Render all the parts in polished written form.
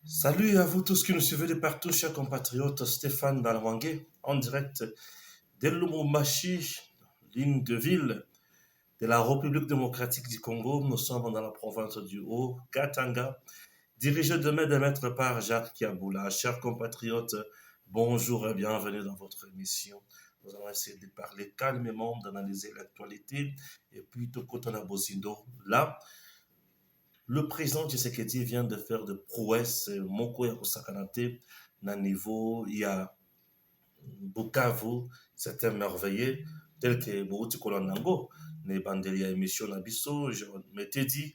Salut à vous tous qui nous suivez de partout, chers compatriotes. Stéphane Balwangue, en direct de Lubumbashi, ligne de ville de la République démocratique du Congo. Nous sommes dans la province du Haut-Katanga, dirigé de main de maître par Jacques Kiaboula. Chers compatriotes, bonjour et bienvenue dans votre émission. Nous allons essayer de parler calmement, d'analyser l'actualité et puis de Kotana Bozindo. Là, le président Tshisekedi vient de faire de prouesses. Moko ya kosakanate na niveau, il y a Bukavu, c'est émerveillé, tel que Bouti Kolonango, ne bandeli ya émission na biso, je m'étais dit,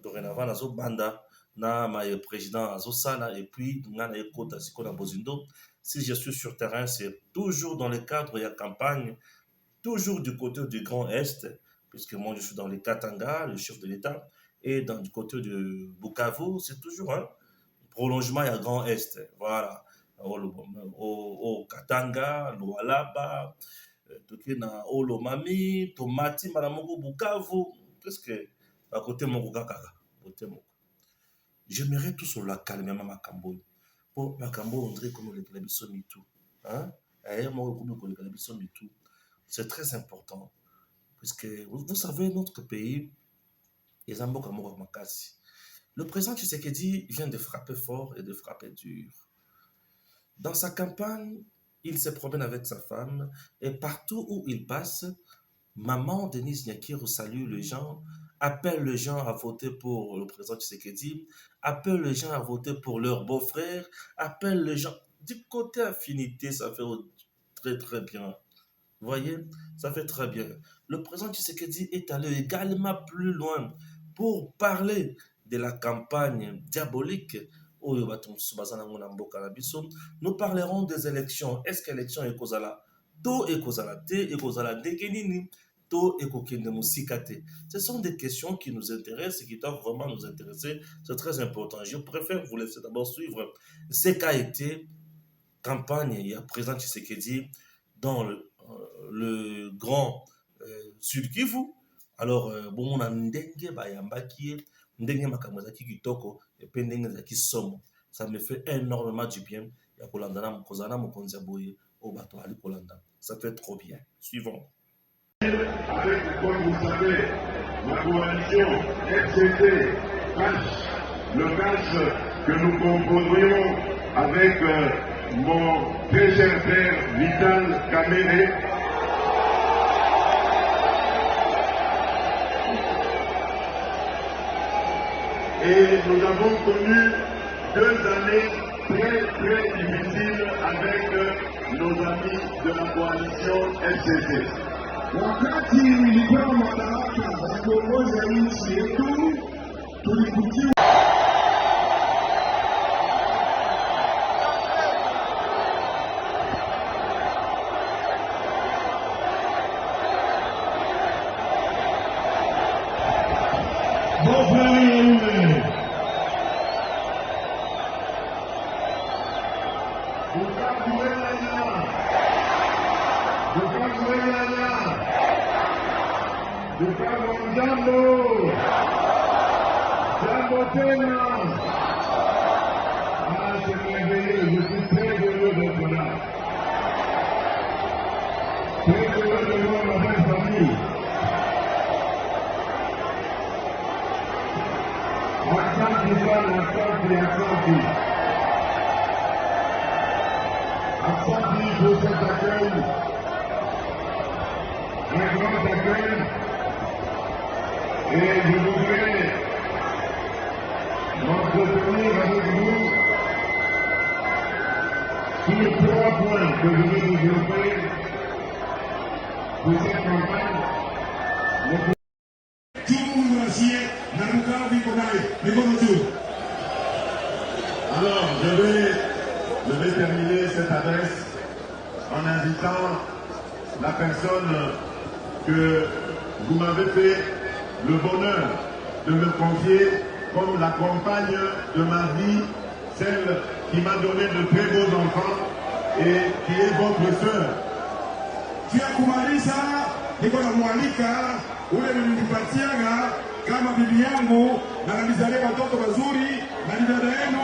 dorénavant, nazo banda, na ma président azo sala, et puis, na ekota siko na Bozindo. Si je suis sur terrain, c'est toujours dans le cadre de la campagne, toujours du côté du Grand Est, puisque moi je suis dans le Katanga, le chef de l'État, et du côté de Bukavu, c'est toujours un prolongement à Grand Est. Voilà. Au Katanga, Lualaba, Tokena, Olomami, Tomati, Malamongo, Bukavu, presque à côté de mon Kaka. J'aimerais tout sur la calme, même Makambo. Pour Makambo, on dirait comme le Calabisson et tout. Hein? C'est très important. Puisque vous savez, notre pays, les Amboka Makasi. Le président Tshisekedi vient de frapper fort et de frapper dur. Dans sa campagne, il se promène avec sa femme et partout où il passe, maman Denise Nyakiro salue les gens, appelle les gens à voter pour le président Tshisekedi, appelle les gens à voter pour leur beau-frère, appelle les gens. Du côté affinité, ça fait très très bien. Vous voyez, ça fait très bien. Le président Tshisekedi est allé également plus loin pour parler de la campagne diabolique. Nous parlerons des élections. Est-ce que l'élection est causala? To est causala te, est causala degenini, to est kokende musikate. Ce sont des questions qui nous intéressent et qui doivent vraiment nous intéresser. C'est très important. Je préfère vous laisser d'abord suivre ce qu'a été campagne. Il y a président Tshisekedi dans le grand Sud Kivu. Alors, bon, on a ndenge bayambaki, ndenge makamazaki kitoko, et puis ndenge zaki somo. Ça me fait énormément du bien. Ya kolandana mukozana mukonza boye, au bateau ali kolanda. Ça fait trop bien. Suivons. Avec, comme vous savez, la coalition FCT cash, le cash que nous composerions avec mon très cher frère Vital Kamere. Et nous avons connu 2 années très très difficiles avec nos amis de la coalition FCC. Wakati nilipewa madaraka ya kuongoza nchi yetu, tulikutia pour cet accueil, un grand accueil, et je voudrais m'entretenir avec vous sur 3 points que je vais développer pour cette campagne. Tout le monde alors, je vais terminer cette adresse en invitant la personne que vous m'avez fait le bonheur de me confier comme la compagne de ma vie, celle qui m'a donné de très beaux enfants et qui est votre sœur. Tu as kumalisa, niko na mwalika ule nilipatiaga kama bibi yangu na nalizalia watoto wazuri na ni dada yenu.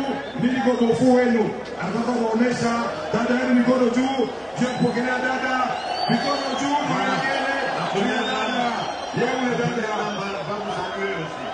niko bofu wenu. Nataka kuonesha dada yenu mikono juu, je, mpokelea dada mikono juu mwanakele. Napokelea dada. Yeye dada vamos a ver aussi.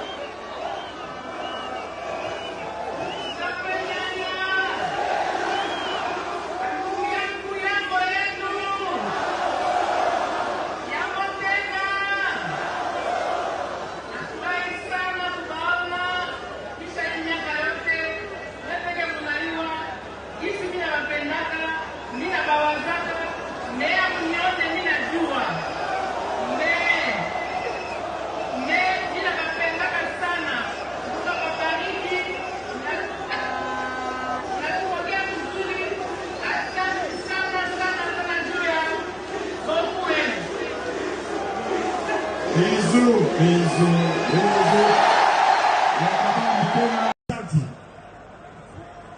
Bisous, bisous, bisous.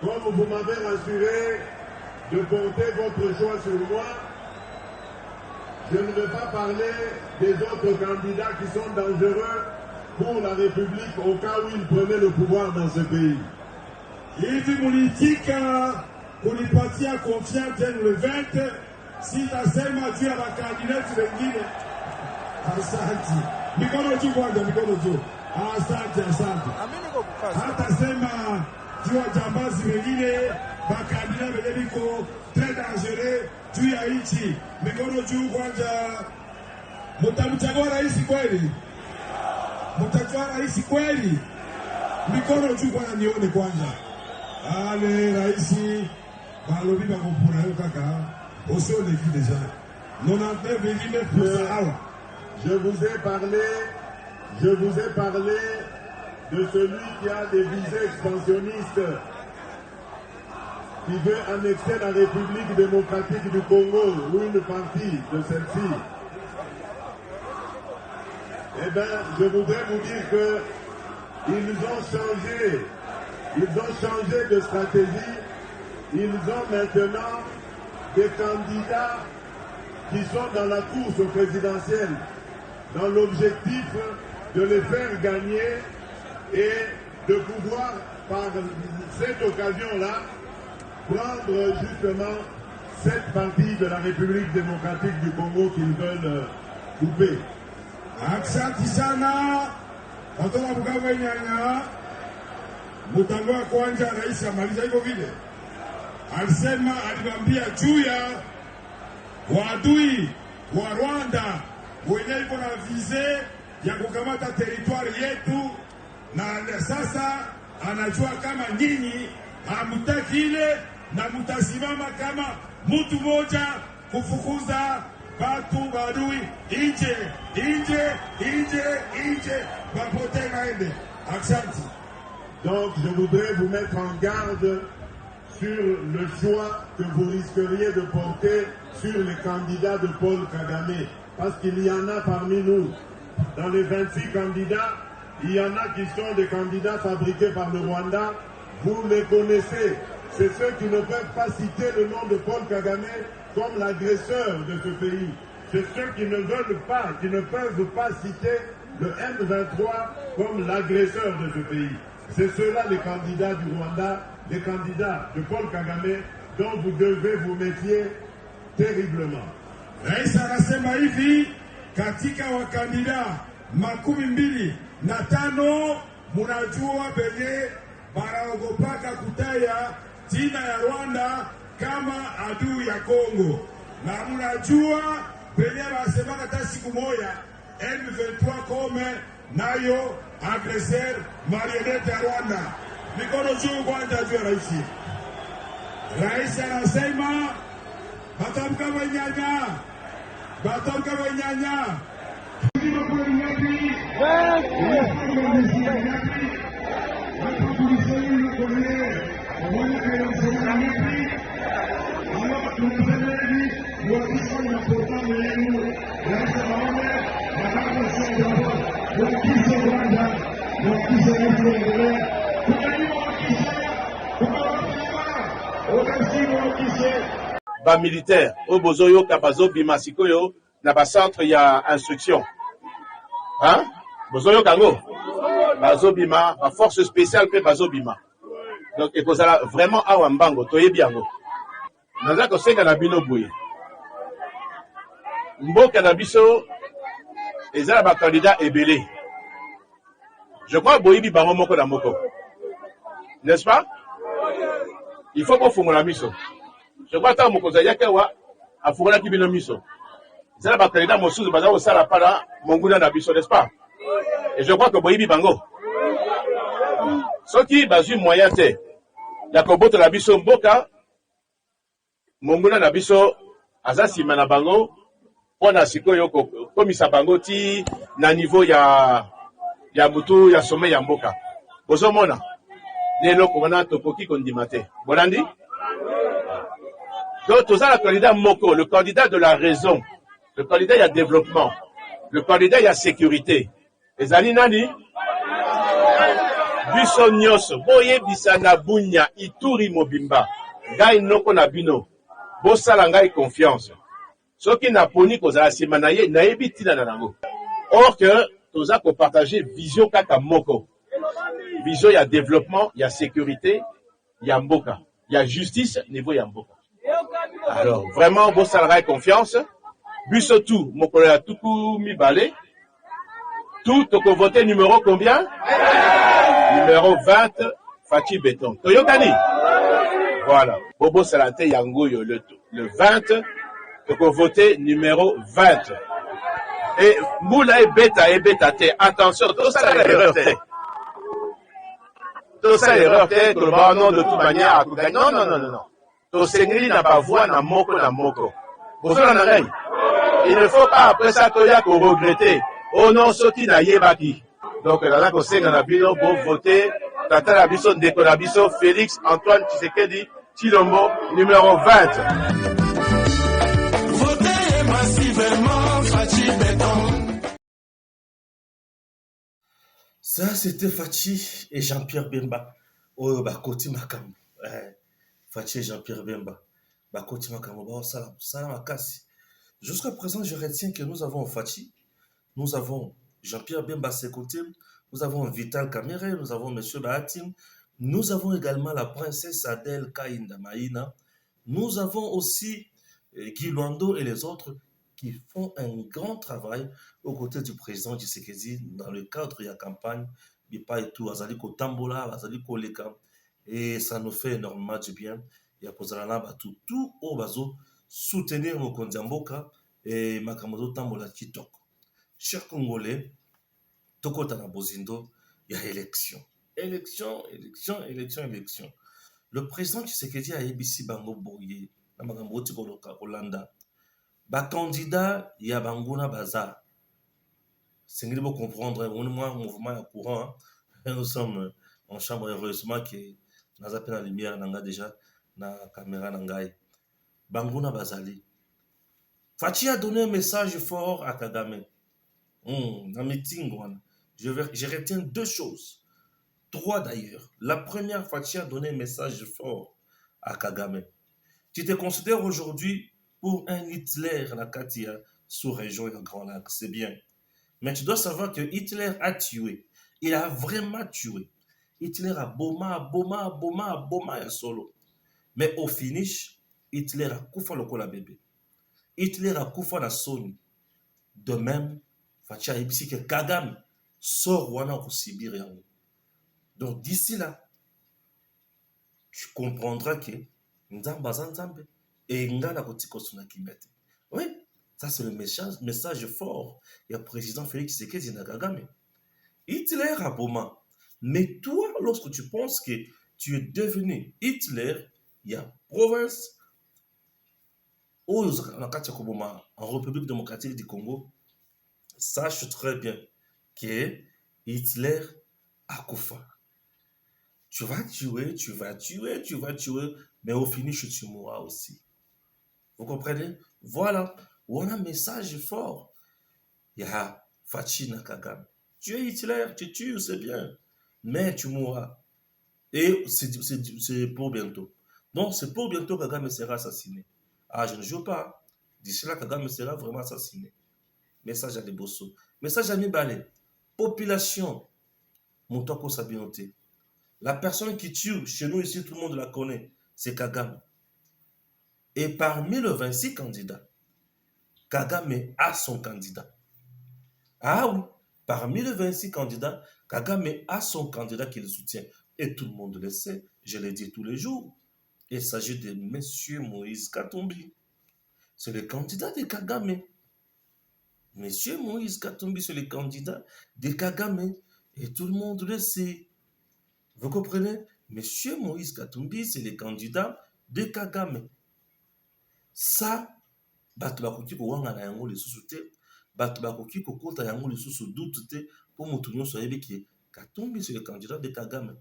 Comme vous m'avez rassuré de porter votre choix sur moi, je ne vais pas parler des autres candidats qui sont dangereux pour la République au cas où ils prenaient le pouvoir dans ce pays. Hivi mulitika kunipatia confiance le 20 si tasema juu ya makandidati wengine. Asante. Mikono juu kwanza, mikono juu. Asante, asante. Hata sema juu ya jambazi wengine, makandida wengine biko très dangereux juu ya nchi. Mikono juu kwanza. Mtamchagua rais kweli? Mtachagua rais kweli? Mikono juu kwanza nione kwanza. Ale rais balobi bakopura yo kaka. Osio le qui déjà. 99,9%. Je vous ai parlé de celui qui a des visées expansionnistes, qui veut annexer la République démocratique du Congo ou une partie de celle-ci. Eh bien, je voudrais vous dire que ils ont changé de stratégie. Ils ont maintenant des candidats qui sont dans la course présidentielle, dans l'objectif de les faire gagner et de pouvoir, par cette occasion-là, prendre justement cette partie de la République démocratique du Congo qu'ils veulent couper. Asante sana watoka Bukavu Nyanya, mtango wa kwanza rais amaliza hivyo vile. Alisema aliwaambia juu ya waadui wa Rwanda wenye iko na vize ya kukamata teritwari yetu, na sasa anajua kama nyinyi hamutaki ile na mutasimama kama mtu moja kufukuza batu badui inje bapote maende. Asante. Donc je voudrais vous mettre en garde sur le choix que vous risqueriez de porter sur les candidats de Paul Kagame. Parce qu'il y en a parmi nous. Dans les 26 candidats, il y en a qui sont des candidats fabriqués par le Rwanda. Vous les connaissez. C'est ceux qui ne peuvent pas citer le nom de Paul Kagame comme l'agresseur de ce pays. C'est ceux qui ne veulent pas, qui ne peuvent pas citer le M23 comme l'agresseur de ce pays. C'est ceux-là les candidats du Rwanda, les candidats de Paul Kagame dont vous devez vous méfier terriblement. Rais anasema hivi katika wakandida 25 munajua benye banaogopaka kutaya jina ya Rwanda kama adui ya Kongo, na munajua benye basemaka hata siku moja M23 kome nayo agresseur marionnette ya Rwanda. Mikono juu kwanza juu ya rais. Rais anasema batamka wenyanya. Ba militaire au bozoyo kabazo bimasikoyo na ba centre ya instruction hein bozoyo kango bazo bima ba force spéciale pe bazo bima Donc, et ça vraiment à Wambango, toye biango. Naza kosenga na bino boye. Mboka na biso, eza ba candidat ebele. Je crois boyibi bango moko na moko. N'est-ce pas? Il faut qu'on fongola miso. Je crois que mon conseiller Kawa a fourni qui bino miso. C'est la candidat mosusu baza au sala para monguna na biso, n'est-ce pas? Et je crois que boyibi bango. Ce qui bazu moyen te. Ya koboto la biso mboka monguna na biso azasi mana bango pona sikoyo komisa bango ti na niveau ya mutu ya sommet ya mboka. Bozomona lelo kona tokoki kondima te. Bolandi? Donc tout ça le candidat moko, le candidat de la raison, le candidat il y a développement, le candidat il y a sécurité. Ezali nani? Biso nyos boye bisana bunya ituri mobimba. Ngai noko na bino. Bosala ngai confiance. Soki na poni kozala sima na ye na yebi tina na nango. Or que toza ko partager vision kaka moko. Vision ya développement, ya sécurité, ya mboka, ya justice niveau ya mboka. Alors vraiment bosala ngai confiance. Biso tout mokolo ya tuku mibale. Tout toko voter numéro combien? Numéro 20, Fachi Béton. Toyokani. Voilà. Bobo Salate Yangoyo, le 20, toko voter numéro 20. Et Moula et Beta T. Attention, tout ça l'erreur T. Tout ça l'erreur T, tout le monde de toute manière à tout gagner. Non. Tout Sengri n'a pas voix, n'a moko. Bonjour la il ne faut pas après ça toya qu'on regretter. Oh non, ce qui n'a yébaki. Donc, là, qu'on sait qu'on a bien beau voter. Tata Labiso, Ndeko Labiso, Félix Antoine Tshisekedi, Chilombo, numéro 20. Votez massivement, Fachi Béton. Ça, c'était Fachi et Jean-Pierre Bemba. Oh, Bakoti Makambo. Fachi et Jean-Pierre Bemba. Bakoti Makambo. Salam Akasi. Jusqu'à présent, je retiens que nous avons Fachi. Nous avons Jean-Pierre Bemba à ses côtés, nous avons Vital Kamere, nous avons M. Bahatim, nous avons également la princesse Adèle Kaïnda Maïna, nous avons aussi Guy Luando et les autres qui font un grand travail aux côtés du président Tshisekedi dans le cadre de la campagne Bipa et tout, Azaliko Tambola, Azaliko Leka, et ça nous fait énormément du bien. Il y a tout au bazo soutenir nos Kondiamboka et Makamodo Tambola Kitok. Chers Congolais, Tokota na Bozindo, il y a élection. Élection. Le président Tshisekedi a ABC Bango Boye, na makambo tikoloka Hollanda. Ba candidat ya Banguna Baza. C'est ngeli bo comprendre, on moi mouvement ya courant. Nous sommes en chambre heureusement que nous avons la lumière nanga déjà na caméra nangai. Banguna Bazali. Fachi a donné un message fort à Kagame. Dans meeting, je retiens deux choses. Trois d'ailleurs. La première, Fachi a donné un message fort à Kagame. Tu te considères aujourd'hui pour un Hitler, la Katia, sous-région et le Grand Lac, c'est bien. Mais tu dois savoir que Hitler a tué. Il a vraiment tué. Hitler a boma et solo. Mais au finish, Hitler a koufa le kola bébé. Hitler a koufa la Sony. De même, Fachi a dit que Kagame sort wana au Sibir. Donc d'ici là, tu comprendras que Nzamba Zanzambe et Ngana Kotiko Sunakimete. Oui, ça c'est le message fort. Il y a le président Félix Tshisekedi na Kagame. Hitler a Boma. Mais toi, lorsque tu penses que tu es devenu Hitler, il y a province en République démocratique du Congo, sache très bien que Hitler a Koufa. Tu vas tuer, mais au finish, tu mourras aussi. Vous comprenez? Voilà, on a un message fort. Il y a Fachi Nakagame. Tu es Hitler, tu tues, c'est bien, mais tu mourras. Et c'est pour bientôt. Donc, c'est pour bientôt que Kagame sera assassiné. Ah, je ne joue pas. D'ici là, Kagame sera vraiment assassiné. Message à Debosso. Message à Mibale. Population. Moutoko Sabinote. La personne qui tue, chez nous ici, tout le monde la connaît, c'est Kagame. Et parmi les 26 candidats, Kagame a son candidat. Ah oui, parmi les 26 candidats, Kagame a son candidat qui le soutient. Et tout le monde le sait, je le dis tous les jours. Il s'agit de M. Moïse Katumbi. C'est le candidat de Kagame. M. Moïse Katumbi, c'est le candidat de Kagame. Et tout le monde le sait. Vous comprenez? M. Moïse Katumbi, c'est le candidat de Kagame. Ça, bato bakoki kowanga na yango lisusu te, bato bakoki kokota yango lisusu doute te, pour moto nyonso ayebi ki Katumbi c'est le candidat de Kagame.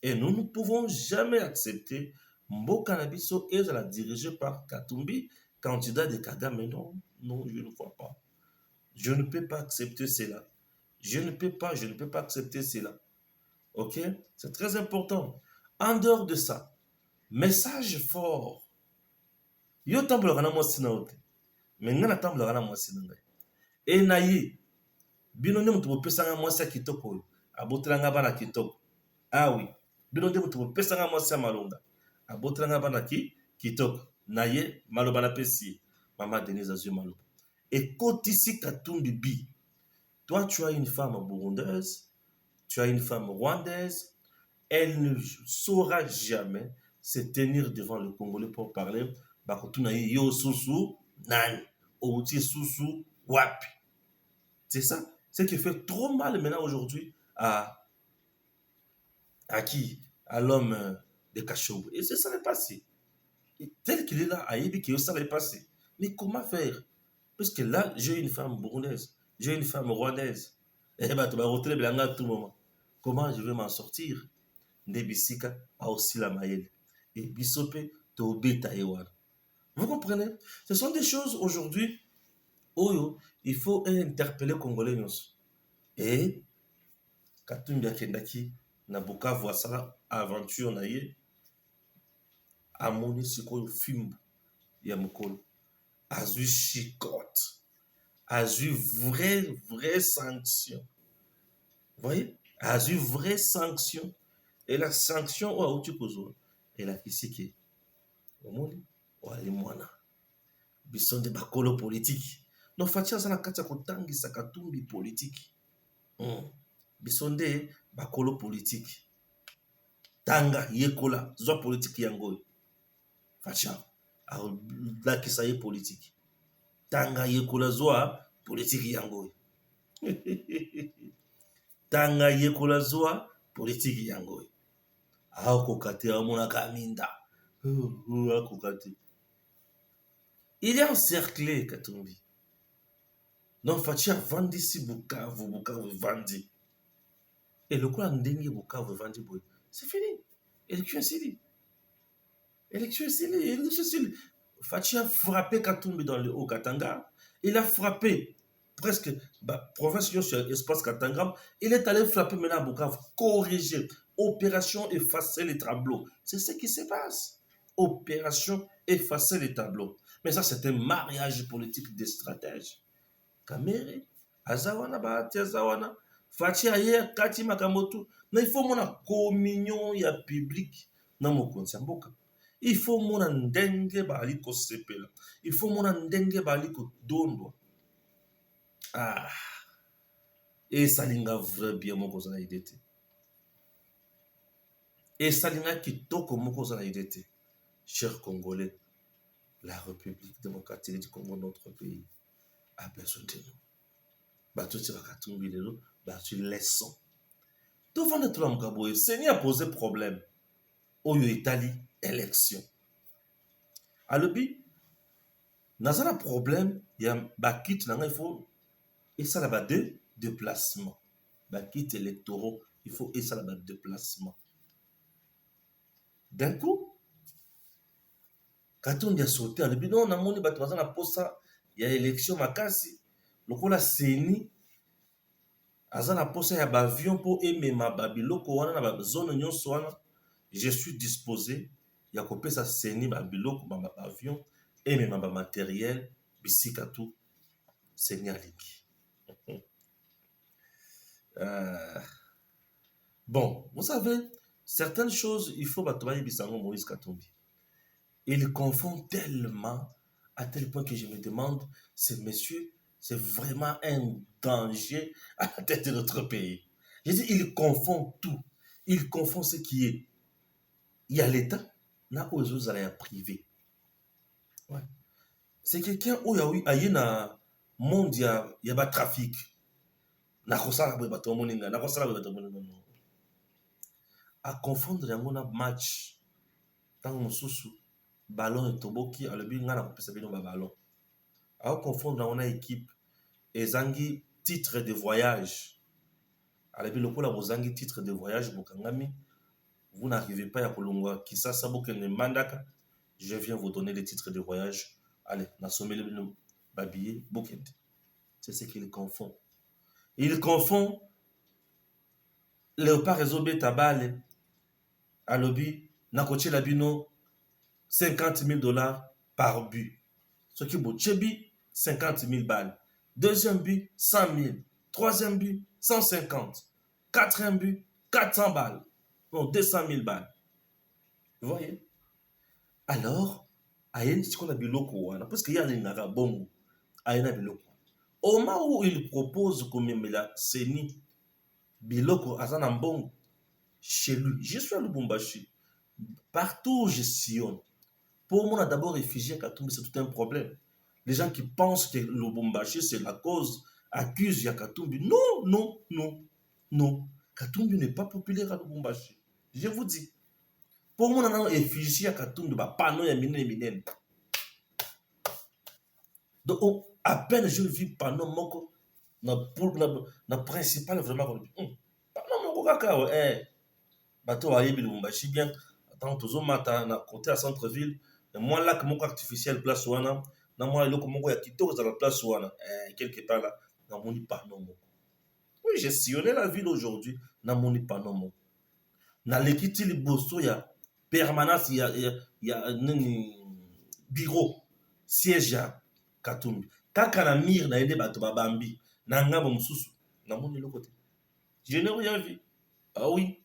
Et nous ne pouvons jamais accepter mboka na biso ezala dirigé par Katumbi, candidat de Kagame. Non, non, je ne vois pas. Je ne peux pas accepter cela. Je ne peux pas accepter cela. Ok? C'est très important. En dehors de ça, message fort. Yo tambolaka na mwasi na yo te, me ngai natambolaka na mwasi na ngai. E na ye, bino nde moto bopesanga mwasi ya kitoko oyo, abotelanga bana kitoko. Ah oui, bino nde moto bopesanga mwasi ya malonga, abotelanga bana kitoko. Na ye, maloba napesi ye, Mama Denise azwi maloba. Ekotisi Katumbi bi. Toi, tu as une femme burundaise, tu as une femme rwandaise, elle ne saura jamais se tenir devant le Congolais pour parler. Bakotuna yo susu nani, outi susu wapi. C'est ça, ce qui fait trop mal maintenant aujourd'hui à qui? À l'homme de Kachoub. Et c'est ça le passé. Et tel qu'il est là, à Yebi, qui ça le passé. Mais comment faire? Parce que là, j'ai une femme burundaise, j'ai une femme rwandaise. Et bah, tu vas retirer Blanga à tout moment. Comment je vais m'en sortir? Nebisika a aussi la maïle. Et Bisope, Tobe Taïwan. Vous comprenez? Ce sont des choses aujourd'hui où il faut interpeller les Congolais. Et Katumbi Akendaki, Nabuka voit ça, aventure naïe, Amoni Sikoyo Fimbo, Yamukolo, Azu chicote, Azu vraie sanction. Vous voyez? Azu vraie sanction. Et la sanction, où tu poses? Et la ici au monde. Wale mwana bisonde bakolo politique no fatia sana kati ya kotangisa Katumbi politique bisonde bakolo politique tanga yekola zwa politique yango fatia lakisa ye politique tanga yekola zwa politique yango tanga yekola zwa politique yango akokate amona kaminda akokate. Il est encerclé, Katumbi. Donc, Fatia vandi si Bukavu vandi. Et le coup, Ndenge Bukavu vandi, c'est fini. Élection Sili. Fatia a frappé Katumbi dans le Haut-Katanga. Il a frappé presque province sur l'espace Katanga. Il est allé frapper maintenant à Bukavu. Corriger. Opération effacer les tableaux. C'est ce qui se passe. Opération effacer les tableaux. Mais ça, c'est un mariage politique des stratèges. Kamere, Azawana, Bahati, Azawana, Fachi Ayer, Kati Makamoto. Mais il faut mon communion ya public dans mon konsamboka. Il faut mon ndenge baliko sepela. Il faut mon ndenge baliko dondo. Ah. Et ça linga vrai bien mon kozana idete. Et ça linga kitoko mon kozana idete. Chers Congolais, la République démocratique du Congo, notre pays, a besoin de nous. Batu tira Katumbi lelo, batu laissons. Devant notre homme Kaboye, Seigneur a posé problème. Oyo Italie, élection. Alobi, n'a un problème, il y a bakit, il faut, et ça là-bas de déplacement. Bakit électoraux, il faut, et ça là-bas de déplacement. D'un coup, Katumbi a sauté, a dit non, on a moni batouazan a posa, il y a élection makasi. Donc on a seni, azan a posa, il y a avion pour aimer ma babiloko, on a zone nyon soana. Je suis disposé, il y a coupé sa seni babiloko, ma avion, aimer ma matériel, bisikatou, seni aliki. Bon, vous savez, certaines choses, il faut battre Bisango Moïse Katumbi. Il confond tellement, à tel point que je me demande, ce monsieur, c'est vraiment un danger à la tête de notre pays. Je dis, il confond tout. Il confond ce qui est. Il y a l'État, là où les autres allaient privé. Ouais. C'est quelqu'un où il y a un monde, il y a un trafic. À confondre un match, tant que sous ballon et toboki, à le but, on a un ballon. À confondre une équipe et zangi titre de voyage. À le but, le coup, la zangi titre de voyage, vous n'arrivez pas à Kolongwa, qui ça, mandaka. Je viens vous donner les titres de voyage. Allez, na sommé le babillet, bouquet. C'est ce qu'il confond. Il confond Léopard Résobé Tabale à lobby, na coaché la bino $50,000 par but. Ce qui est Chebi, 50,000 balles. Deuxième but, 100,000. Troisième but, 150. Quatrième but, 400 balles. Non, 200,000 balles. Vous voyez? Alors, il y a ce qu'on a biloko, parce qu'il y a les narabongo. Il y a biloko. Au moment où il propose comme la CENI, biloko azanambongo, chez lui, je suis à Lubumbashi. Partout où je sillonne. Pour moi, d'abord réfugié à Katumbi, c'est tout un problème. Les gens qui pensent que Lubumbashi, c'est la cause, accusent Yakatumbi. Non, non, non, non. Katumbi n'est pas populaire à Lubumbashi. Je vous dis. Pour moi, on a réfugié à Katumbi, pas non, il y a minen. Donc, à peine je vis Pano Moko, na principal vraiment comme Pano Moko kaka, bateau à Lubumbashi bien. Attends, toujours matin, na côté à centre-ville. Moi là que mon artificiel place ouana, na moi le comment ya kito dans la place ouana, quelque part là, na moni Pano Moko. Oui, j'ai sillonné la ville aujourd'hui, na moni Pano Moko. Na lekiti liboso ya permanence, il y a un bureau, siège à Katumbi. Kaka na mire na aidé bato babambi, na ngabo mususu, na moni le côté. Je n'ai rien vu. Ah oui.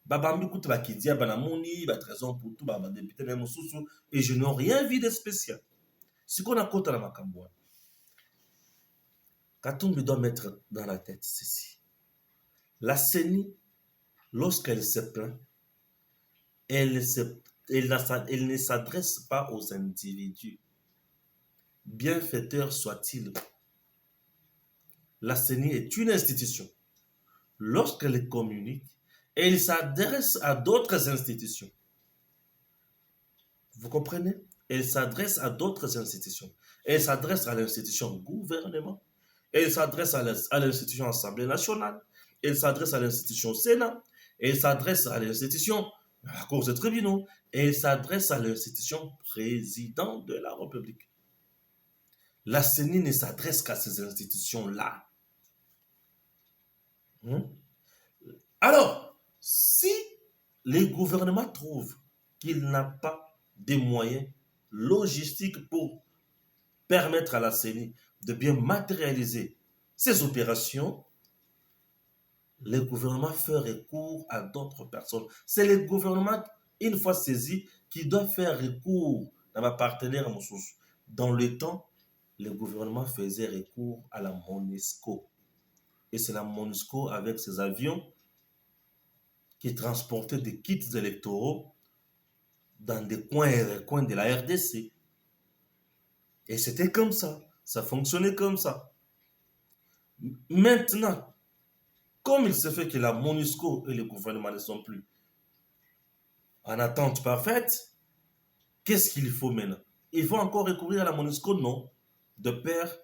Babambi koute ba kidia banamoni, ba trésor pour tout, ba député même mususu, et je n'ai rien vu de spécial. Ce qu'on a côté na makamboa. Katumbi doit mettre dans la tête ceci. La CENI, lorsqu'elle se plaint, elle ne s'adresse pas aux individus. Bienfaiteur soit-il. La CENI est une institution. Lorsqu'elle communique, elle s'adresse à d'autres institutions. Vous comprenez? Elle s'adresse à d'autres institutions. Elle s'adresse à l'institution gouvernement. Elle s'adresse à l'institution Assemblée nationale. Elle s'adresse à l'institution Sénat. Elle s'adresse à l'institution la Cour des tribunaux. Elle s'adresse à l'institution président de la République. La CENI ne s'adresse qu'à ces institutions-là. Alors, si les gouvernements trouvent qu'il n'a pas de moyens logistiques pour permettre à la CENI de bien matérialiser ces opérations, le gouvernement fait recours à d'autres personnes. C'est le gouvernement, une fois saisi, qui doit faire recours à ma partenaire Moussous. Dans le temps, le gouvernement faisait recours à la MONUSCO. Et c'est la MONUSCO avec ses avions qui transportaient des kits électoraux dans des coins et recoins de la RDC. Et c'était comme ça. Ça fonctionnait comme ça. Maintenant, comme il se fait que la MONUSCO et le gouvernement ne sont plus en attente parfaite, qu'est-ce qu'il faut maintenant? Il faut encore recourir à la MONUSCO? Non. De peur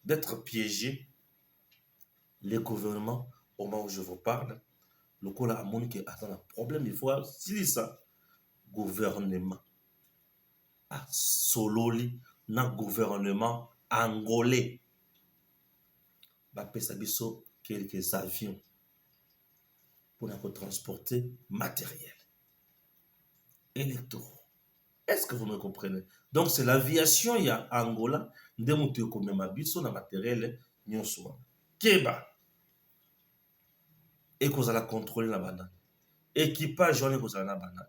d'être piégé, les gouvernements, au moment où je vous parle, le coup là, Monique a un problème, il faut utiliser ça. Gouvernement. Ah, sololi, na gouvernement angolais. Bapé Sabiso, quelques avions pour transporter matériel électoraux. Est-ce que vous me comprenez? Donc c'est l'aviation, il y a Angola, ndemutu comme mabiso na matériel nyonso. Keba. Et qu'on a contrôler la banane. équipage wana ekozala na banane.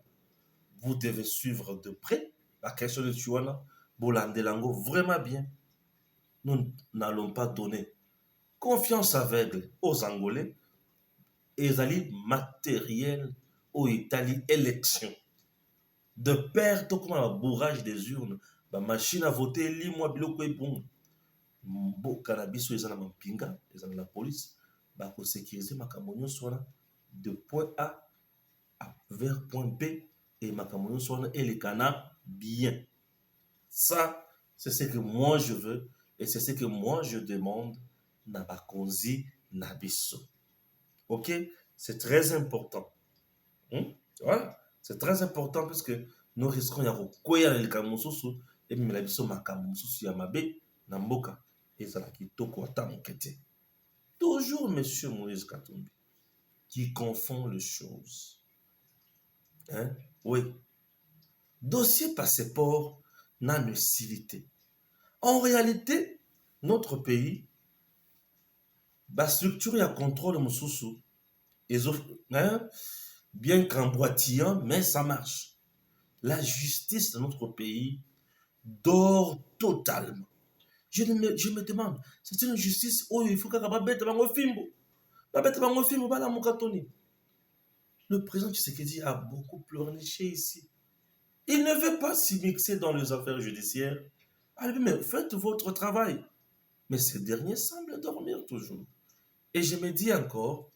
Vous devez suivre de près la question de Tuana, Bolandelango, vraiment bien. Nous n'allons pas donner confiance aveugle aux Angolais et les alliés matériels aux Italie élection. De perte comme un bourrage des urnes, la machine à voter, lis-moi biloko et bon. Bon, cannabis, ils ont pinga, ils ont la police, bah, pour sécuriser ma camion soit de point A vers point B et ma camion soit et les canards bien. Ça, c'est ce que moi je veux et c'est ce que moi je demande na bakonzi na biso. Ok? C'est très important. Voilà. C'est très important parce que nous risquons de koya les kamosusu et même la biso makamususu ya mabe na mboka et ça qui toko ata mokete. Toujours monsieur Moïse Katumbi qui confond les choses. Hein? Oui. Dossier passeport n'a nocivité. En réalité, notre pays, la structure et le contrôle de hein, bien qu'emboîtillant, mais ça marche. La justice de notre pays dort totalement. Je me demande, c'est une justice où il faut que le président Tshisekedi a beaucoup pleurniché ici. Il ne veut pas s'y mixer dans les affaires judiciaires. Alors, mais faites votre travail. Mais ce dernier semble dormir toujours. Et je me dis encore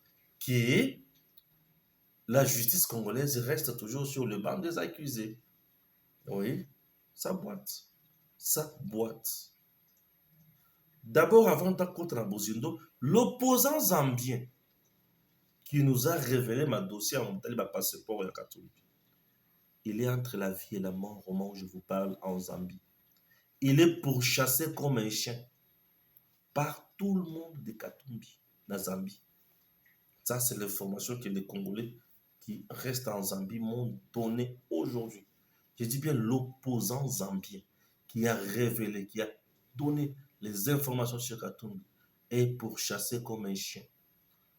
que la justice congolaise reste toujours sur le banc des accusés. Oui, ça boite. Ça boite. D'abord, avant d'être la Bozindo, l'opposant zambien qui nous a révélé ma dossier en passeport et Katumbi. Il est entre la vie et la mort au moment où je vous parle en Zambie. Il est pourchassé comme un chien par tout le monde de Katumbi, dans Zambie. Ça, c'est l'information que les Congolais qui restent en Zambie m'ont donné aujourd'hui. Je dis bien l'opposant zambien qui a révélé, qui a donné les informations sur Katumbi est pourchassé comme un chien.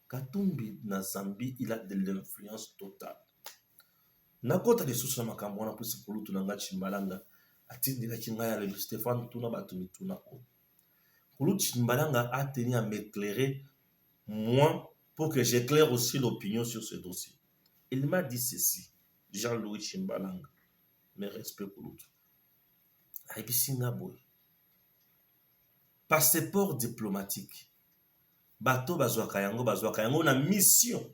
Katumbi, dans Zambie, il a de l'influence totale. Nakota de sous makambo na plus pour l'autre nanga chimbalanga atindi la chingaya le Stéphane tuna batumi tuna ko. Pour l'autre chimbalanga a tenu à m'éclairer moi pour que j'éclaire aussi l'opinion sur ce dossier. Il m'a dit ceci, Jean-Louis Chimbalanga, mes respects pour l'autre. Aïbisinga boy. Passeport diplomatique. Bato bazwaka yango na mission.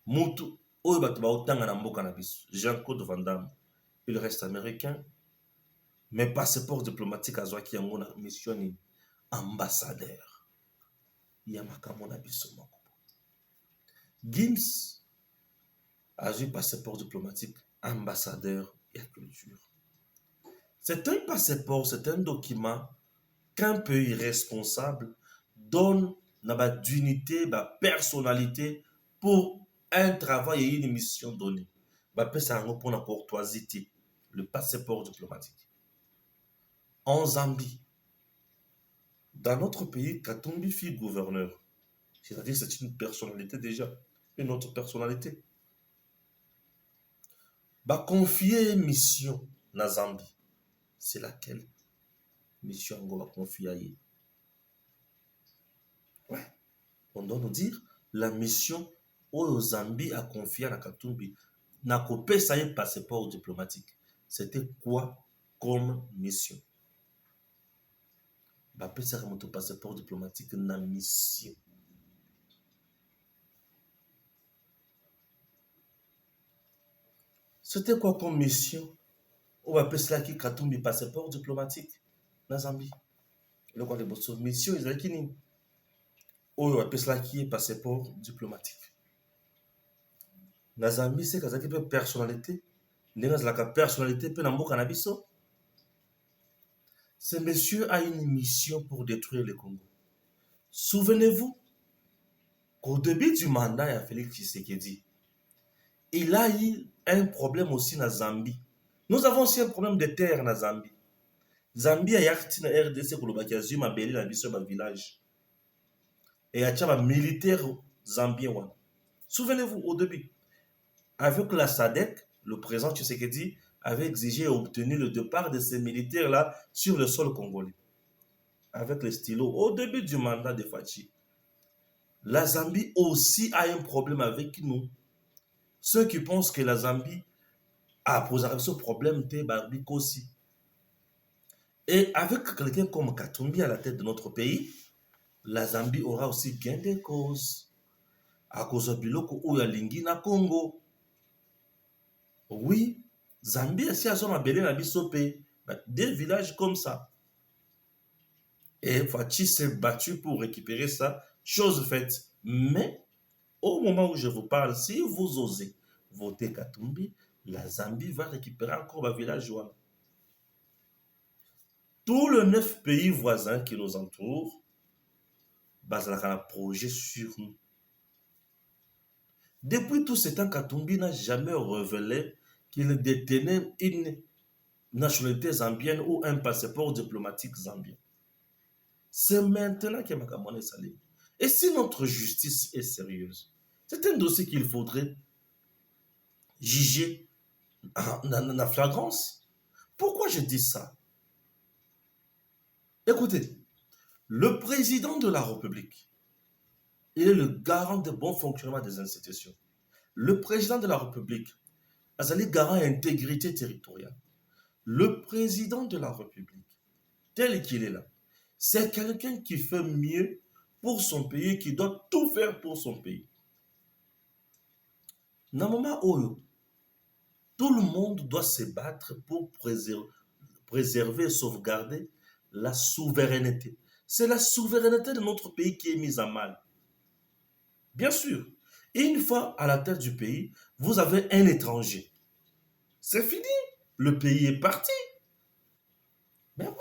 Mutu oyo bato baotanga na mboka na biso. Jean-Claude Van Damme, il reste américain, mais passeport diplomatique azwaki yango na mission ni ambassadeur. Ya makambo na biso moko. Gims a eu passeport diplomatique ambassadeur et culture. C'est un passeport, c'est un document qu'un pays responsable donne la dignité, la personnalité pour un travail et une mission donnée. Ça pour la courtoisie, le passeport diplomatique. En Zambie, dans notre pays, Katumbi fit gouverneur. C'est-à-dire c'est une personnalité déjà, une autre personnalité. Confier une mission na Zambie. C'est laquelle mission on va confier à lui. Ouais. On doit nous dire la mission au Zambie a confié à Katumbi n'a coupé ça un passeport diplomatique. C'était quoi comme mission? Ça remonte au passeport diplomatique na mission. C'était quoi comme mission? On va appeler cela qui Katumbi passeport diplomatique dans Zambie. Le quoi de votre mission, ils ont qui ni? On va appeler cela qui est passeport diplomatique. Dans Zambie, c'est que peut personnalité. Dans la personnalité peut n'ambo cannabiso. Ce monsieur a une mission pour détruire le Congo. Souvenez-vous qu'au début du mandat, il y a Félix Tshisekedi. Il a eu un problème aussi dans Zambie. Nous avons aussi un problème de terre dans Zambie. Zambie a yakti na RDC pour le bakiazu ma beli na biso ba village. Et il y a des militaires zambiens. Souvenez-vous, au début, avec la SADC, le président Tshisekedi avait exigé et obtenu le départ de ces militaires-là sur le sol congolais. Avec les stylos, au début du mandat de Fachi. La Zambie aussi a un problème avec nous. Ceux qui pensent que la Zambie a posé ce problème, c'est Barbik aussi. Et avec quelqu'un comme Katumbi à la tête de notre pays, la Zambie aura aussi gain de cause. À cause de Biloko ou Yalingi na Congo. Oui, Zambie, si à son abélé na Bissopé, des villages comme ça. Et Fachi s'est battu pour récupérer ça, chose faite. Mais, au moment où je vous parle, si vous osez voter Katumbi, la Zambie va récupérer encore un village. Tous les 9 pays voisins qui nous entourent, basent un projet sur nous. Depuis tout ce temps, Katumbi n'a jamais révélé qu'il détenait une nationalité zambienne ou un passeport diplomatique zambien. C'est maintenant que Makamone est salé. Et si notre justice est sérieuse, c'est un dossier qu'il faudrait juger en flagrance. Pourquoi je dis ça? Écoutez, le président de la République, il est le garant de bon fonctionnement des institutions. Le président de la République, Azali garant intégrité territoriale. Le président de la République, tel qu'il est là, c'est quelqu'un qui fait mieux pour son pays, qui doit tout faire pour son pays. Dans le moment où tout le monde doit se battre pour préserver et sauvegarder la souveraineté. C'est la souveraineté de notre pays qui est mise à mal. Bien sûr, une fois à la tête du pays, vous avez un étranger. C'est fini. Le pays est parti. Mais oui.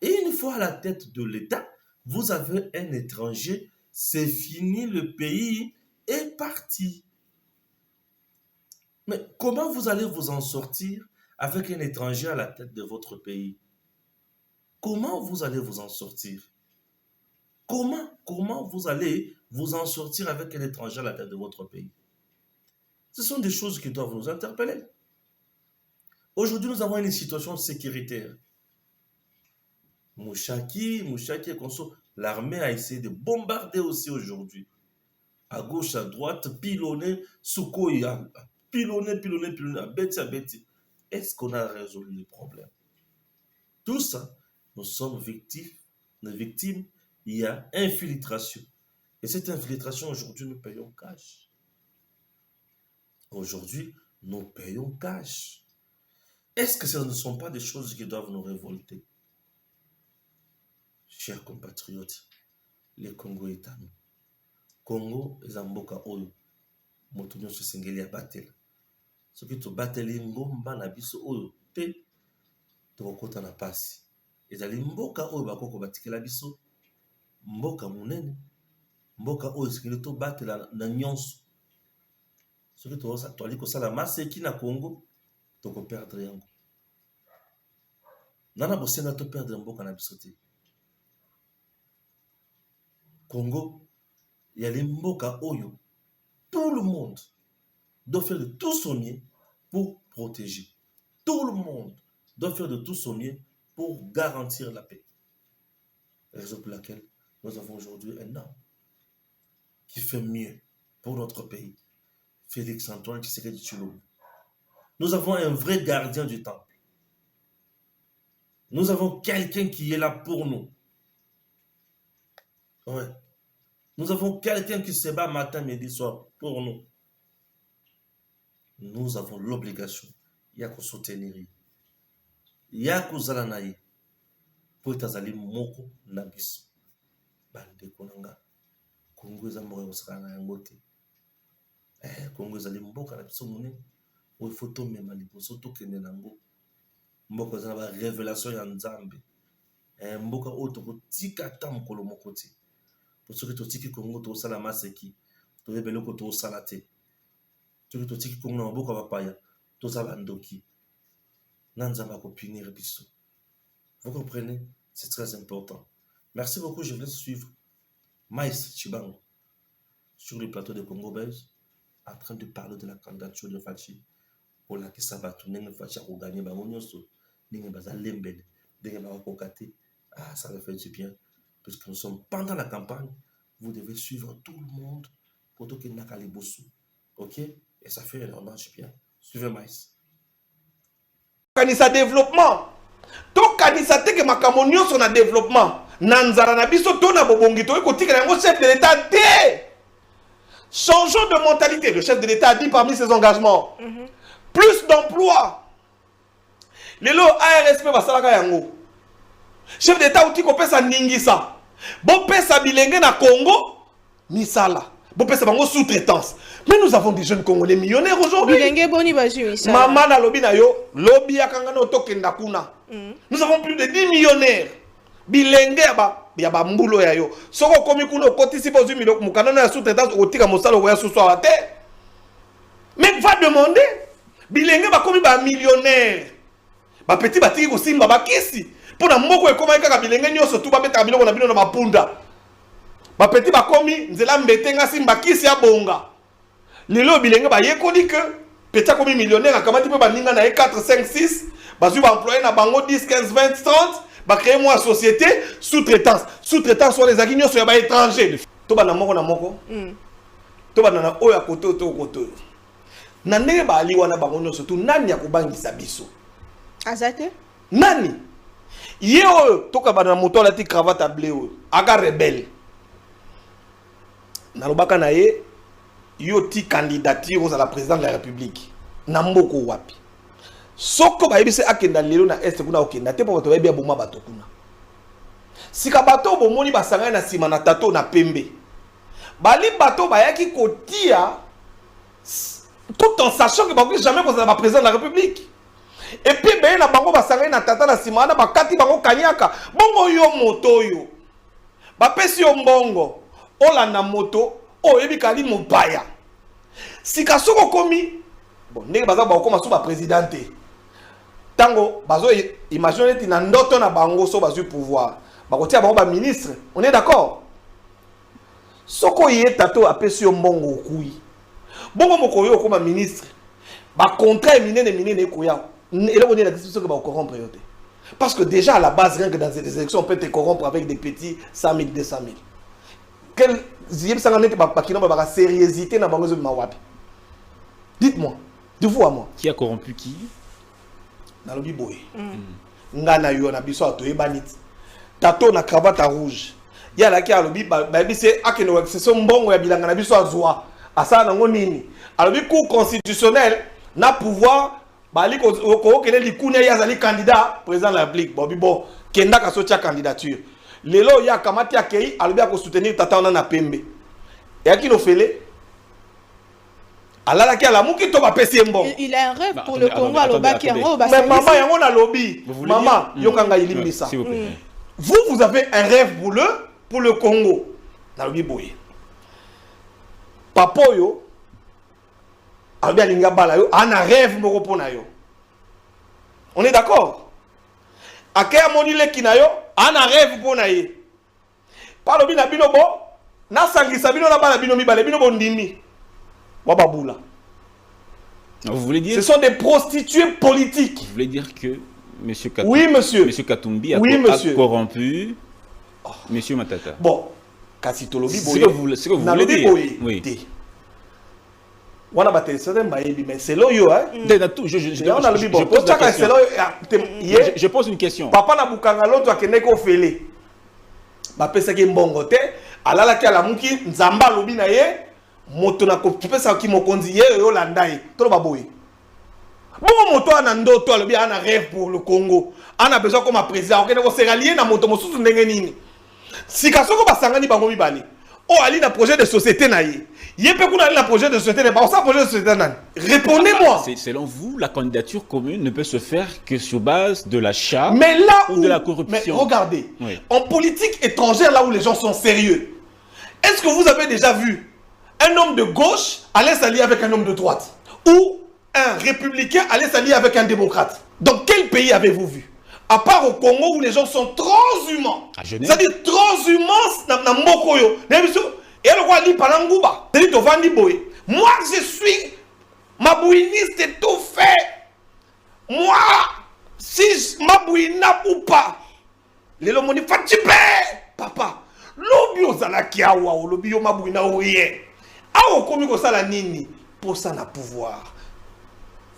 Et une fois à la tête de l'État, vous avez un étranger. C'est fini. Le pays est parti. Mais comment vous allez vous en sortir avec un étranger à la tête de votre pays? Comment vous allez vous en sortir? Comment vous allez vous en sortir avec un étranger à la tête de votre pays? Ce sont des choses qui doivent nous interpeller. Aujourd'hui, nous avons une situation sécuritaire. Mouchaki et Konso, l'armée a essayé de bombarder aussi aujourd'hui. À gauche, à droite, pilonner, Sukoya, pilonner, à Beti. Est-ce qu'on a résolu le problème? Tout ça, nous sommes victimes, il y a infiltration. Et cette infiltration, aujourd'hui, nous payons cash. Aujourd'hui, nous payons cash. Est-ce que ce ne sont pas des choses qui doivent nous révolter? Chers compatriotes, les Congo est à nous. Congo est un mboka oyo. Motunyo se sengeli ya batela. Ce qui te bateli ngomba na biso oyo te tokota na pasi. Ezali mboka oyo bakoko batikela biso mboka munene. Mboka oyo sengeli to batela na nyonso. Ce qui to ali kosala maseki na Congo toko perdre yango. Nana bosenga to perdre mboka na biso te. Congo, il y a les mboka oyo. Tout le monde doit faire de tout son mieux pour protéger. Tout le monde doit faire de tout son mieux pour garantir la paix. Raison pour laquelle nous avons aujourd'hui un homme qui fait mieux pour notre pays. Félix Antoine Tshisekedi Tshilombo. Nous avons un vrai gardien du temple. Nous avons quelqu'un qui est là pour nous. Ouais. Nous avons quelqu'un qui se bat matin, midi, soir pour nous. Nous avons l'obligation. Il y a qu'on soutenir. Il y a qu'on zalanaï. Pour être moko nabis. Bande konanga. Congo zamboka kosakana yango te. Congo ezali mboka na biso monene. Il faut tomema liboso tokende nango. Mboka za ba révélation ya Nzambe. Mboka oyo tokotika ata mokolo moko te. Pour ceux qui ont dit Congo to sala maseki to yebelo ko to sala te ceux qui ont dit Congo na mboka bapaya to za bandoki nanzamba ko punir biso. Vous comprenez? C'est très important. Merci beaucoup, je vais suivre Maïs Chibango. sur le plateau de Congo Belge en train de parler de la candidature de Fachi pour la Kisabatu, n'est-ce pas Fachi a gagné Bamonyoso, n'est-ce pas Lembed, n'est-ce pas Kokate. Ah, ça me fait du bien, parce que nous sommes pendant la campagne, vous devez suivre tout le monde pour que vous n'ayez pas. Ok? Et ça fait énormément du bien. Suivez Maïs. Kanisa développement. To kanisa teke makamonio sur na développement. Nanzara na biso to na bobongi to ko tika ngo chef de l'état té. Changeons de mentalité. Le chef de l'état a dit parmi ses engagements plus d'emplois. Lelo ARSP basalaka yango. Chef d'état outi ko pesa ningisa. Bon pesa bilenge na Congo misala. Bon pesa bango sous-traitance. Mais nous avons des jeunes Congolais millionnaires aujourd'hui. Maman na lobi na yo, lobi akanga no tokenda kuna. Nous avons plus de 10 millionnaires. Bilenge ya ba mbulo ya yo. Soko komi kuna kotisi po zu miloko mukana na sous-traitance otika mosalo ya suswa te. Mais va demander bilenge ba komi ba millionnaire. Ba petit batiki ko simba ba kisi. Pona mboko e koma kaka bilenge nyoso tu ba beta biloko na bino na mapunda. Ba petit ba komi nzela mbetenga simba kisi ya bonga. Lelo bilenge ba yekoli que petit komi millionnaire akamati pe ba ninga na 4 5 6 bazu ba employé na bango 10 15 20 30 ba créer moi société sous-traitance sur les agignos sur ba étrangers to ba na moko to ba na oya koto to koto na ndenge ba ali wana bango nyonso tu nani ya kobangisa biso azate nani yeo to ka ba na moto la ti cravate à blé aga rebelle na lobaka na ye yo ti candidature à la présidence de la République na mboko wapi soko ba yebise akenda lelo na est kuna okenda te po bato ba boma bato kuna sika bato bomoni basanga na sima na tato na pembe bali bato bayaki kotia tout en sachant que bako jamais pour la présidence de la République et puis ben na bango basanga na tata na sima na bakati bango kanyaka bongo yo moto yo ba pesi yo mbongo ola na moto o ebikali mopaya sika soko komi bon ndenge baza ba koma so ba présidente tango bazo imaginer ti na ndoto na bango so bazu pouvoir bakotia bango ba ministre on est d'accord soko ye tato apesi yo mbongo okui bongo moko yo koma ministre ba contrat minene koya eloko ni la question que ba corrompre yote parce que déjà à la base rien que dans ces élections on peut te corrompre avec des petits 100 000 200 000 quel ziyeb sanganete ba pakino ba sérieuxité na bango zo mawapi. Dites-moi, de vous à moi. Qui a corrompu qui? Dans le biboé. Ngana yo na biso to ebanit. Tato na cravate rouge. Ya la ki a lobi ba bise akeno c'est son mbongo ya bilanga na biso azwa. Asa na ngo nini? Alobi cour constitutionnel na pouvoir bali ko kele likune ya zali candidat président de la République. Bobi bon kenda ka sotia candidature. Lelo ya kamati akei alobi ko soutenir tata na pembe. Ya ki no fele Allah qui a la mouki to ba pesi mbongo. Il a un rêve pour le Congo à l'Obaki. Mais maman yango na lobby. Maman yokanga ilimbisa. S'il vous plaît. Vous avez un rêve pour le Congo. Na lobby boye. Papa yo albi alinga bala yo ana rêve moko pona yo. On est d'accord? Akaya monile kinayo ana rêve pona ye. Pa lobby na bino bo na sangisa bino na bala bino mibale bino bondimi. Wababoula. Vous voulez dire? Ce sont des prostituées politiques. Vous voulez dire que M. Katumbi, oui, monsieur. M. Katumbi a, monsieur. A corrompu M. Matata. Bon, Kassitolobi, ce que vous voulez dire. Oui. On a battu ça, mais c'est là, je pose une question. Papa na bukanga l'autre a kene ko fele. Ba pesa ki mbongo te, alala ki ala muki nzamba lobi na ye. Moto na kopesa ki mokonzi ye yo landai to ba boye bon moto ana ndoto alobi ana rêve pour le Congo ana besoin comme président okene ko seralier na moto mosusu ndenge nini sika soko basangani bango mibani o ali na projet de société na ye pe kuna ali na projet de société ba ça projet de société nani répondez-moi. Selon vous la candidature commune ne peut se faire que sur base de l'achat ou de la corruption. Mais regardez en politique étrangère là où les gens sont sérieux, est-ce que vous avez déjà vu un homme de gauche allait s'allier avec un homme de droite ou un républicain allait s'allier avec un démocrate? Dans quel pays avez-vous vu? À part au Congo où les gens sont transhumains. C'est-à-dire transhumance na mokoyo. Et le roi dit Panangouba. C'est dit Vandi Boy. Moi, je suis mabouiniste et tout fait. Moi, si mabouina ou pas, les lomoni fatipé, papa. Lobi ozala kiawa, lobi yo mabouina ouye. Awo komi ko sala nini pour ça na pouvoir.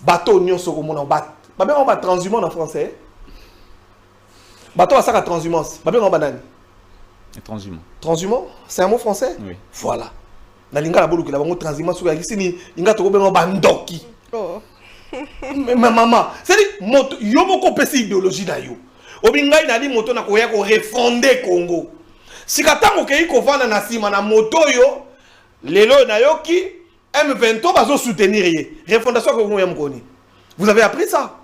Bateau nyonso ko mona bat. Ba ben on va transhumance en français. Bateau à ça la transhumance. Ba ben on banane. Transhumant. Transhumant, c'est un mot français? Oui. Voilà. Na linga la bolu que la bango transhumance sur la kisini, inga to ko ben on bandoki. Oh. Mais maman, c'est dit moto yo moko pesi idéologie na yo. Obinga ina di moto na ko ya ko refonder Congo. Sikatango ke ko vana na sima na moto yo, lelo na yoki M23 bazo soutenir ye. Refondation ko ya mkoni. Vous avez appris ça?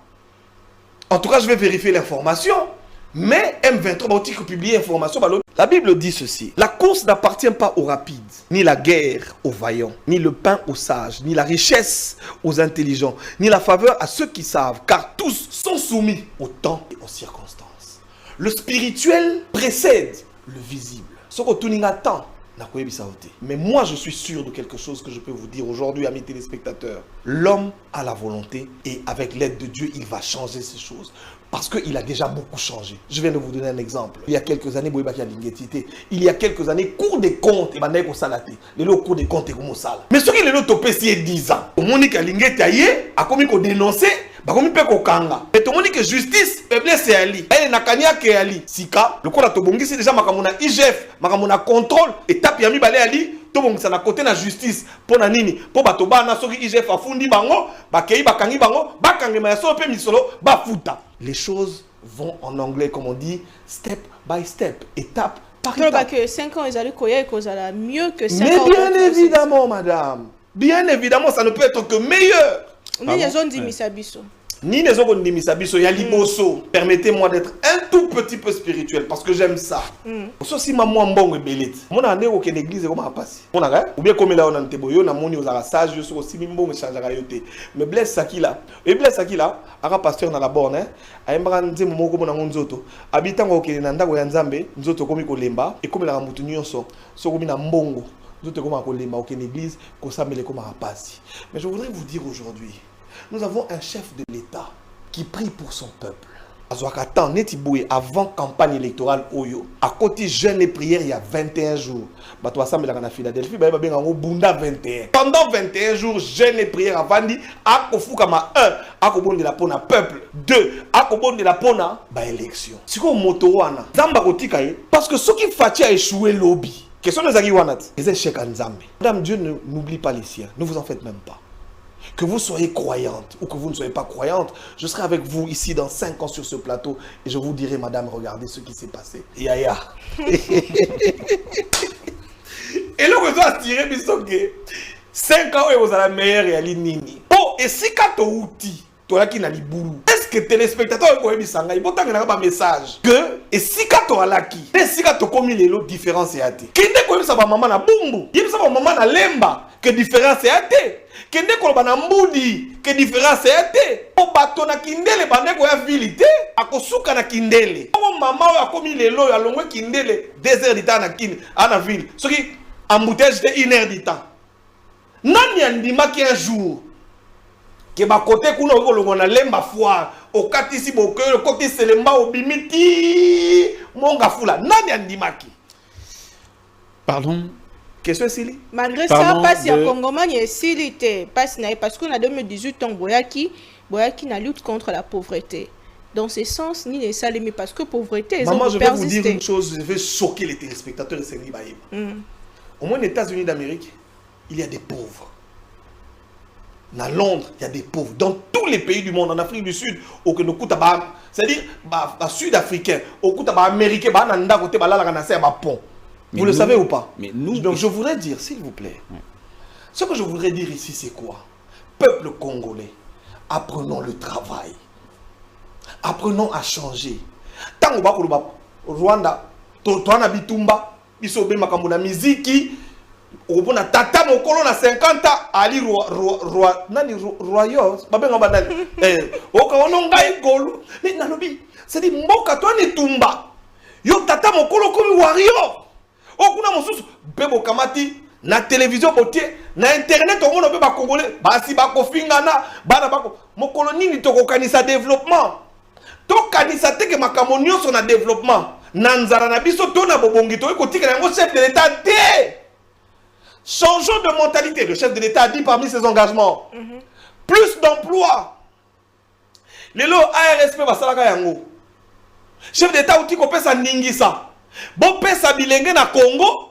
En tout cas, je vais vérifier l'information. Mais M23 va aussi publier l'information. La Bible dit ceci. La course n'appartient pas aux rapides, ni la guerre aux vaillants, ni le pain aux sages, ni la richesse aux intelligents, ni la faveur à ceux qui savent, car tous sont soumis au temps et aux circonstances. Le spirituel précède le visible. Ce que tout le monde attend. Mais moi, je suis sûr de quelque chose que je peux vous dire aujourd'hui, amis téléspectateurs. L'homme a la volonté et avec l'aide de Dieu, il va changer ces choses. Parce qu'il a déjà beaucoup changé. Je viens de vous donner un exemple. Il y a quelques années, il y a quelques années, cours des comptes, les cours des comptes, mais ce qui est le topé, c'est 10 ans. Monique a commis qu'on dénoncer. Mais tout le monde que justice, faiblesse c'est Ali. Elle n'a qu'à que Ali. Sika, le corps de Tobongi, c'est déjà ma IGF, ma contrôle, étape Yami Balé Ali, Tobongi, ça n'a côté la justice. Pour Nanini, pour Batoba, Nasoki IGF a fundi bango, Bakei Bakangi bango, Bakangi Mayaso, Pemisolo, Bafuta. Les choses vont en anglais, comme on dit, step by step, étape par étape. Que 5 ans, ils allaient mieux que 5 ans. Mais bien évidemment, madame. Bien évidemment, ça ne peut être que meilleur. Ni les zones d'Imisabiso. Ni les zones d'Imisabiso, il y a l'Iboso. Permettez-moi d'être un tout petit peu spirituel parce que j'aime ça. Si maman mbongo belete. Mon année au l'église comment passer. Mon aga ou bien comme là on ante boyo na moni aux sage yo aussi mbongo changera yote. Mais blesse Sakila. Et blesse Sakila, ara pasteur na la borne hein. Aimbra nze moko mona nzoto. Habitant au na ndako ya Nzambe, nzoto komi ko lemba et comme la mutu nyonso. So komi na mbongo. Nzoto komi ko lemba au l'église ko samele comme passer. Mais je voudrais vous dire aujourd'hui, nous avons un chef de l'État qui prie pour son peuple. Avant campagne électorale, à côté jeûne et prière, il y a 21 jours. À Philadelphie, pendant 21 jours, jeûne et prière avant dit, à Kofukama 1, à Kobon de la Pona peuple, 2, à Kobon de la Pona, élection. C'est quoi Motowana? Parce que ceux qui font échouer lobby. Question de Zagiwanat, les échecs en Zambie. Madame Dieu n'oublie pas les siens, ne vous en faites même pas. Que vous soyez croyante ou que vous ne soyez pas croyante, je serai avec vous ici dans 5 ans sur ce plateau et je vous dirai, madame, regardez ce qui s'est passé. Yaya. Et là, vous allez tirer, bisoké. 5 ans, vous allez la meilleure et à l'inini. Oh, et si quand tu outil, tu as qui n'a boulou. Est-ce que téléspectateurs ont mis ça? Il faut un message. Que, et si quand tu as la qui, et si quand tu as commis les lots, différence est à te. Qui n'est pas ça va maman na bumbu. Il y a maman na lemba. Que différence est à te. Kende kolobana mbudi que différence est o bato na kindele bande ko ya vilité akosuka na kindele o mama o akomi lelo ya longwe kindele 2 heures de temps na kin ana ville soki embouteillage de 1 heure de temps nani andima ki un jour ke ba côté kuna ko longo na lemba foire o katisi boke o côté selemba o bimiti monga fula nani andima ki pardon. Question Sili? Malgré ça, passe à Congoman, il y a Silité. Parce qu'on a 2018 ans, Boyaki na lutte contre la pauvreté. Dans ce sens, ni les salés, parce que pauvreté, maman, je vais vous dire une chose, je vais choquer les téléspectateurs de Sengli Baïm. Au moins, aux États-Unis d'Amérique, il y a des pauvres. Dans Londres, il y a des pauvres. Dans tous les pays du monde, en Afrique du Sud, au que nous coûte c'est-à-dire, sud-africain, au coûte américain, nanda côté pont. Vous le savez ou pas? Mais nous, donc je voudrais dire, s'il vous plaît, ce que je voudrais dire ici, c'est quoi? Peuple congolais, apprenons le travail. Apprenons à changer. Tant que Rwanda, Toana Bitumba, Isobe Makamuna Miziki, on a tata mon colon à 50 ans, Ali Royos, Babenga Banani. Okaononga Igolo, mais Nalobi, c'est dit Mboka Toani Tumba. Yo tata mon colon comme warrior. okuna mosusu pe bokamati na télévision botie na internet omona pe ba congolais basi bakofingana bana bako mokolo nini tokokanisa développement tokanisa te ke makambo nyonso na développement na nzara na biso to na bobongi to ekotikela yango chef de l'état te. Changeons de mentalité. Le chef de l'état a dit parmi ses engagements plus d'emplois. Lelo ARSP basalaka yango. Chef d'état outi ko pesa ningisa. Bon pesa bilenge na Congo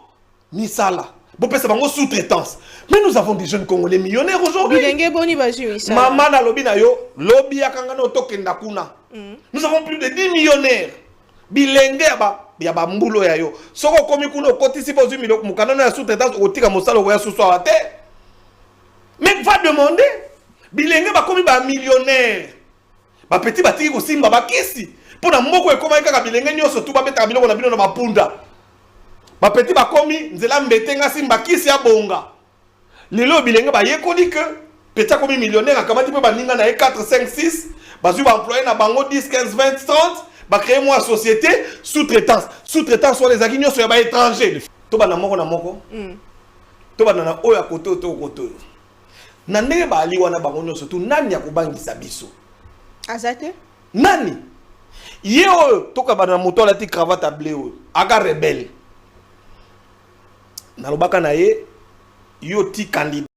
misala. Bon pesa bango sous-traitance. Mais nous avons des jeunes Congolais millionnaires aujourd'hui. Bilenge boni bazu misala. Maman na lobi na yo, lobi yakanga no tokenda kuna. Nous avons plus de 10 millionnaires. Bilenge ya ba mbulo ya yo. Soko komi kuna kotisi po 8 millions mukana ya sous-traitance otika mosalo ya suswa te. Mais va demander bilenge ba komi ba millionnaire. Ba petit batiki ko simba ba kisi. Pona mboko ekoma kaka bilenge nyoso tu ba beta biloko na bino na mapunda. Ba petit ba komi nzela mbetenga simba kisi ya bonga. Lelo bilenge ba yekoli que petit komi millionnaire akamati pe ba ninga na 4 5 6 bazu ba employé na bango 10 15 20 30 ba créer moi société sous-traitance. Sous-traitance soit les agnions sur les étrangers. To ba na moko na moko. To ba na oya koto to koto. Na ndenge ba ali wana bango nyonso tu nani ya kobangisa biso. Azate? Nani? Ye oyo to ka ba na moto la ti cravate à blé oyo. Aga rebelle. Na lobaka na ye yo ti candidat